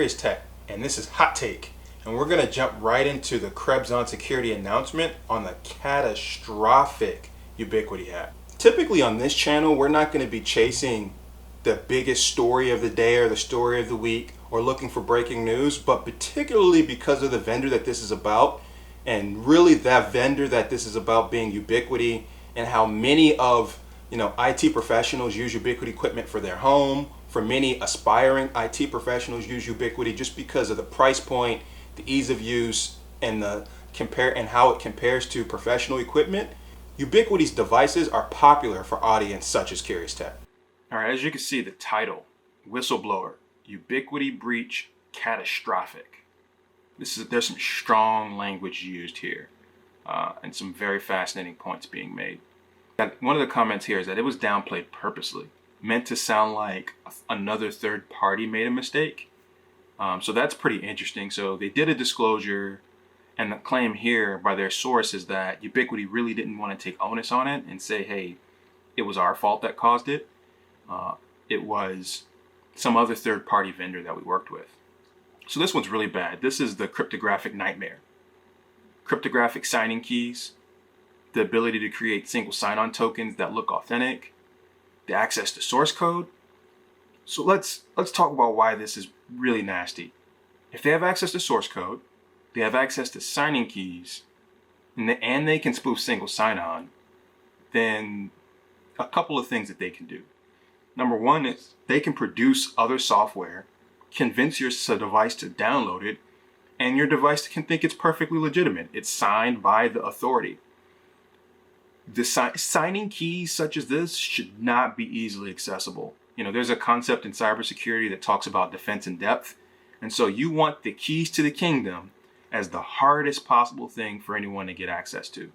Curious Tech, and this is Hot Take. And we're going to jump right into the Krebs on security announcement on the Catastrophic Ubiquiti hack. Typically on this channel, we're not going to be chasing the biggest story of the day or the story of the week or looking for breaking news, but particularly because of the vendor that this is about, and really that vendor that this is about being Ubiquiti, and how many of IT professionals use Ubiquiti equipment for their home. For many aspiring IT professionals use Ubiquiti just because of the price point, the ease of use, and how it compares to professional equipment. Ubiquiti's devices are popular for audience such as Curious Tech. All right, as you can see, the title, Whistleblower, Ubiquiti Breach, Catastrophic. There's some strong language used here, and some very fascinating points being made. And one of the comments here is that it was downplayed purposely, meant to sound like another third party made a mistake. So that's pretty interesting. So they did a disclosure, and the claim here by their source is that Ubiquiti really didn't want to take onus on it and say, hey, it was our fault that caused it. It was some other third party vendor that we worked with. So this one's really bad. This is the cryptographic nightmare. Cryptographic signing keys, the ability to create single sign-on tokens that look authentic, the access to source code. So let's talk about why this is really nasty. If they have access to source code, they have access to signing keys, and they can spoof single sign-on, then a couple of things that they can do. Number one is they can produce other software, convince your device to download it, and your device can think it's perfectly legitimate. It's signed by the authority. The signing keys such as this should not be easily accessible. There's a concept in cybersecurity that talks about defense in depth. And so you want the keys to the kingdom as the hardest possible thing for anyone to get access to.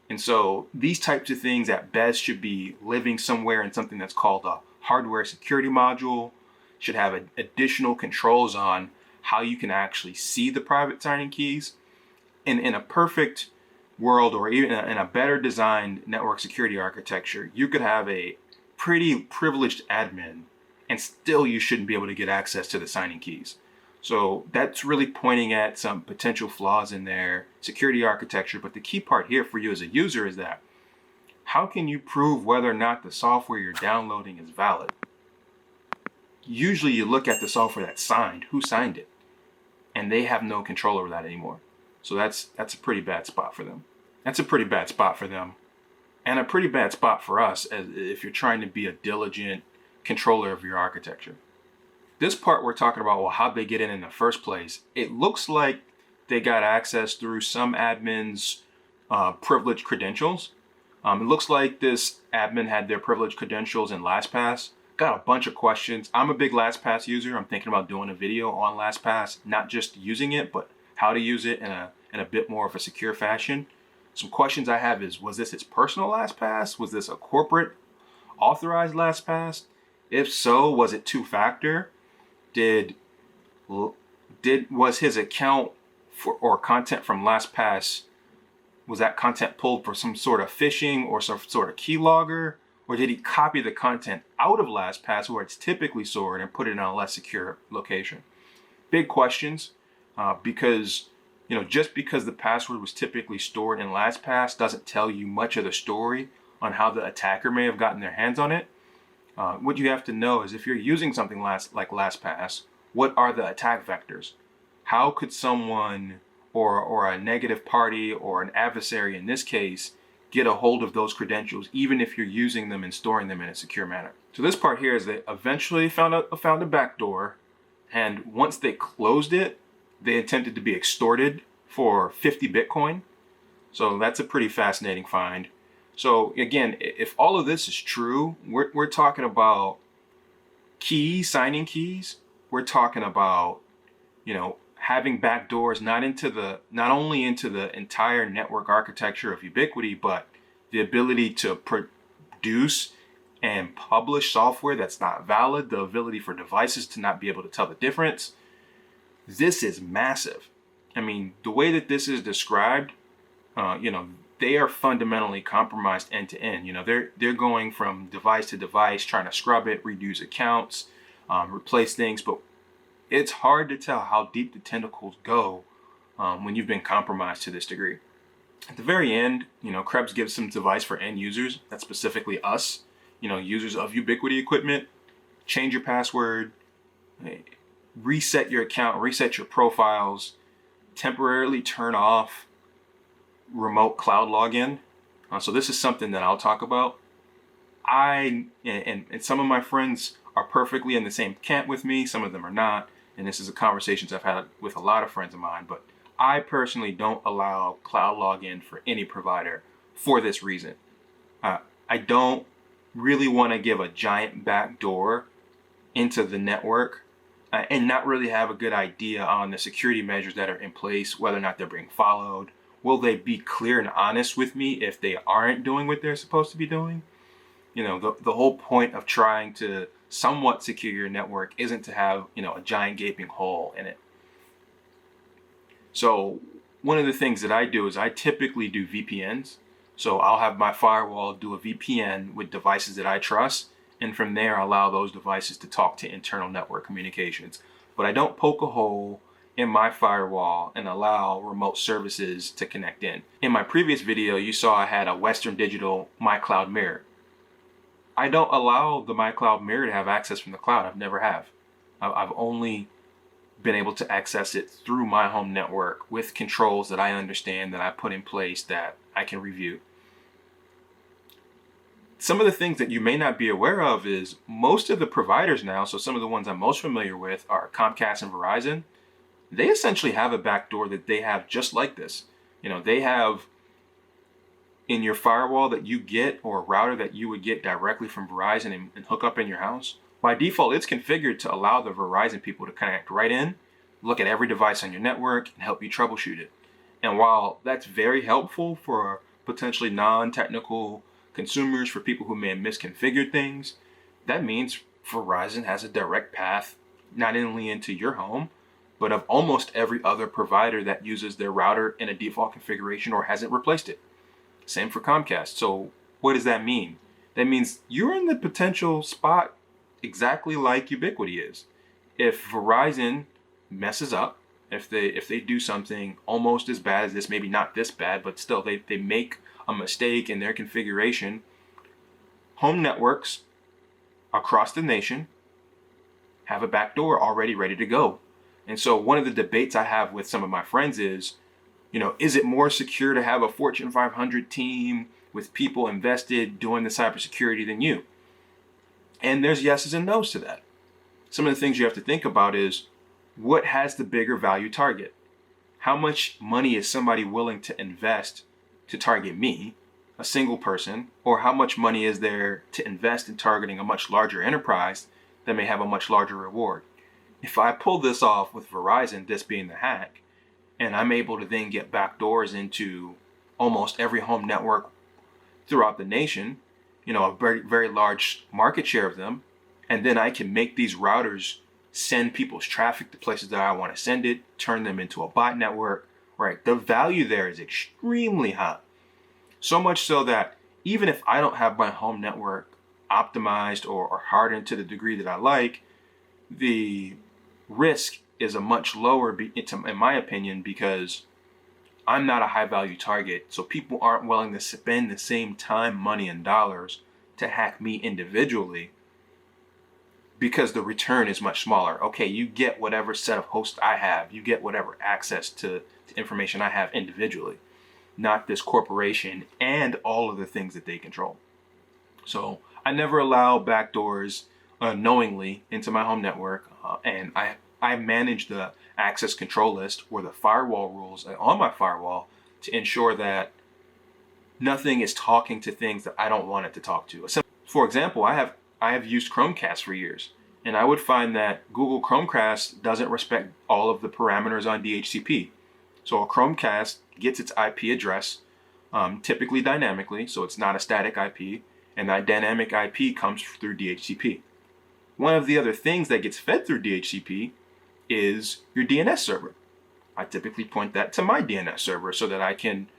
And so these types of things at best should be living somewhere in something that's called a hardware security module, should have additional controls on how you can actually see the private signing keys. In a perfect world, or even in a better designed network security architecture, you could have a pretty privileged admin and still you shouldn't be able to get access to the signing keys. So that's really pointing at some potential flaws in their security architecture. But the key part here for you as a user is that how can you prove whether or not the software you're downloading is valid? Usually you look at the software that's signed, who signed it, and they have no control over that anymore. So that's a pretty bad spot for them. That's a pretty bad spot for them. And a pretty bad spot for us as if you're trying to be a diligent controller of your architecture. This part we're talking about, well, how'd they get in the first place? It looks like they got access through some admin's privileged credentials. It looks like this admin had their privileged credentials in LastPass. Got a bunch of questions. I'm a big LastPass user. I'm thinking about doing a video on LastPass, not just using it, but how to use it in a bit more of a secure fashion. Some questions I have is, was this his personal LastPass? Was this a corporate authorized LastPass? If so, was it two-factor? Was his account or content from LastPass, was that content pulled for some sort of phishing or some sort of keylogger? Or did he copy the content out of LastPass where it's typically stored and put it in a less secure location? Big questions, because just because the password was typically stored in LastPass doesn't tell you much of the story on how the attacker may have gotten their hands on it. What you have to know is if you're using something like LastPass, what are the attack vectors? How could someone or a negative party or an adversary in this case get a hold of those credentials, even if you're using them and storing them in a secure manner? So this part here is they eventually found a backdoor, and once they closed it, they attempted to be extorted for 50 Bitcoin. So that's a pretty fascinating find. So again, if all of this is true, we're talking about signing keys. We're talking about, having backdoors not only into the entire network architecture of Ubiquiti, but the ability to produce and publish software that's not valid, the ability for devices to not be able to tell the difference. This is massive. I mean, the way that this is described, they are fundamentally compromised end to end. They're going from device to device, trying to scrub it, reduce accounts, replace things. But it's hard to tell how deep the tentacles go when you've been compromised to this degree. At the very end, Krebs gives some advice for end users. That's specifically us, users of Ubiquiti equipment. Change your password, reset your account, reset your profiles, temporarily turn off remote cloud login. So this is something that I'll talk about. And some of my friends are perfectly in the same camp with me. Some of them are not. And this is a conversations I've had with a lot of friends of mine. But I personally don't allow cloud login for any provider for this reason. I don't really want to give a giant backdoor into the network and not really have a good idea on the security measures that are in place, whether or not they're being followed. Will they be clear and honest with me if they aren't doing what they're supposed to be doing? The whole point of trying to somewhat secure your network isn't to have, a giant gaping hole in it. So one of the things that I do is I typically do VPNs. So I'll have my firewall do a VPN with devices that I trust, and from there allow those devices to talk to internal network communications. But I don't poke a hole in my firewall and allow remote services to connect in. In my previous video, you saw I had a Western Digital MyCloud Mirror. I don't allow the MyCloud Mirror to have access from the cloud. I've never have. I've only been able to access it through my home network with controls that I understand, that I put in place, that I can review. Some of the things that you may not be aware of is most of the providers now, so some of the ones I'm most familiar with are Comcast and Verizon. They essentially have a backdoor that they have just like this. They have in your firewall that you get, or a router that you would get directly from Verizon and hook up in your house. By default, it's configured to allow the Verizon people to connect right in, look at every device on your network, and help you troubleshoot it. And while that's very helpful for potentially non-technical consumers, for people who may have misconfigured things, that means Verizon has a direct path not only into your home, but of almost every other provider that uses their router in a default configuration or hasn't replaced it. Same for Comcast. So what does that mean? That means you're in the potential spot exactly like Ubiquiti is. If Verizon messes up, if they do something almost as bad as this, maybe not this bad, but still they make a mistake in their configuration, home networks across the nation have a backdoor already ready to go. And so one of the debates I have with some of my friends is it more secure to have a Fortune 500 team with people invested doing the cybersecurity than you? And there's yeses and nos to that. Some of the things you have to think about is, what has the bigger value target? How much money is somebody willing to invest to target me, a single person, or how much money is there to invest in targeting a much larger enterprise that may have a much larger reward? If I pull this off with Verizon, this being the hack, and I'm able to then get backdoors into almost every home network throughout the nation, a very, very large market share of them, and then I can make these routers send people's traffic to places that I want to send it, turn them into a bot network, right? The value there is extremely high. So much so that even if I don't have my home network optimized or hardened to the degree that I like, the risk is a much lower, in my opinion, because I'm not a high value target. So people aren't willing to spend the same time, money, and dollars to hack me individually, because the return is much smaller. Okay, you get whatever set of hosts I have. You get whatever access to information I have individually, not this corporation and all of the things that they control. So I never allow backdoors knowingly into my home network, and I manage the access control list or the firewall rules on my firewall to ensure that nothing is talking to things that I don't want it to talk to. For example, I have used Chromecast for years, and I would find that Google Chromecast doesn't respect all of the parameters on DHCP. So a Chromecast gets its IP address, typically dynamically, so it's not a static IP, and that dynamic IP comes through DHCP. One of the other things that gets fed through DHCP is your DNS server. I typically point that to my DNS server so that I can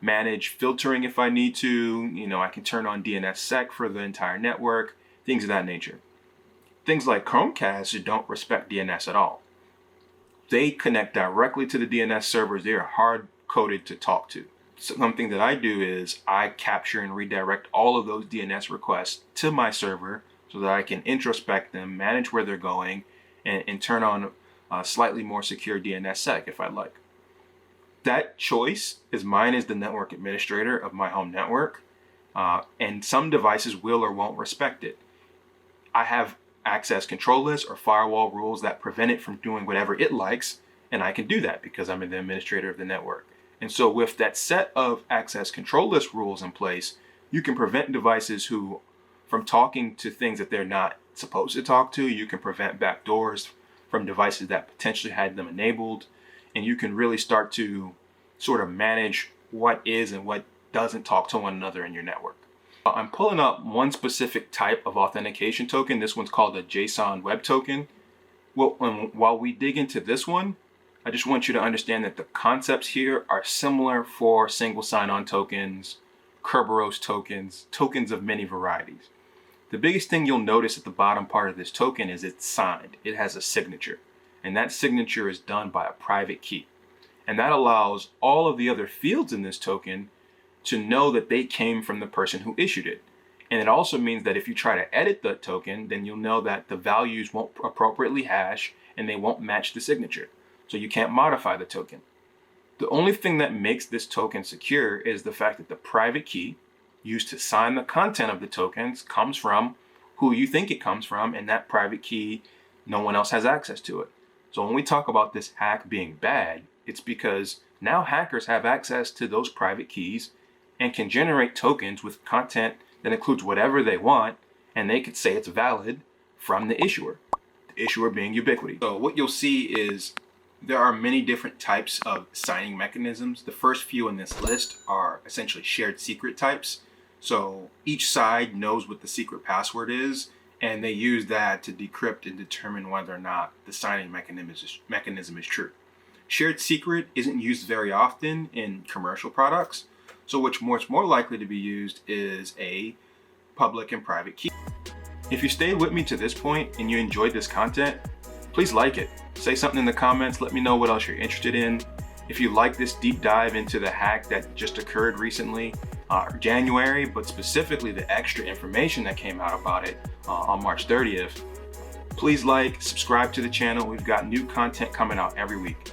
manage filtering if I need to. I can turn on DNSSEC for the entire network, things of that nature. Things like Chromecast don't respect DNS at all. they connect directly to the DNS servers. They are hard coded to talk to. Something that I do is I capture and redirect all of those DNS requests to my server so that I can introspect them, manage where they're going, and turn on a slightly more secure DNSSEC if I'd like. That choice is mine as the network administrator of my home network, and some devices will or won't respect it. I have access control lists or firewall rules that prevent it from doing whatever it likes, and I can do that because I'm the administrator of the network. And so with that set of access control list rules in place, you can prevent devices from talking to things that they're not supposed to talk to. You can prevent backdoors from devices that potentially had them enabled, and you can really start to sort of manage what is and what doesn't talk to one another in your network. I'm pulling up one specific type of authentication token. This one's called a JSON web token. Well, while we dig into this one, I just want you to understand that the concepts here are similar for single sign-on tokens, Kerberos tokens, tokens of many varieties. The biggest thing you'll notice at the bottom part of this token is it's signed. It has a signature, and that signature is done by a private key. And that allows all of the other fields in this token to know that they came from the person who issued it. And it also means that if you try to edit the token, then you'll know that the values won't appropriately hash and they won't match the signature. So you can't modify the token. The only thing that makes this token secure is the fact that the private key used to sign the content of the tokens comes from who you think it comes from, and that private key, no one else has access to it. So when we talk about this hack being bad, it's because now hackers have access to those private keys and can generate tokens with content that includes whatever they want, and they could say it's valid from the issuer being Ubiquiti. So what you'll see is there are many different types of signing mechanisms. The first few in this list are essentially shared secret types. So each side knows what the secret password is, and they use that to decrypt and determine whether or not the signing mechanism is true. Shared secret isn't used very often in commercial products, so what's more likely to be used is a public and private key. If you stayed with me to this point and you enjoyed this content, please like it. Say something in the comments, let me know what else you're interested in. If you like this deep dive into the hack that just occurred recently, January, but specifically the extra information that came out about it on March 30th, please subscribe to the channel. We've got new content coming out every week.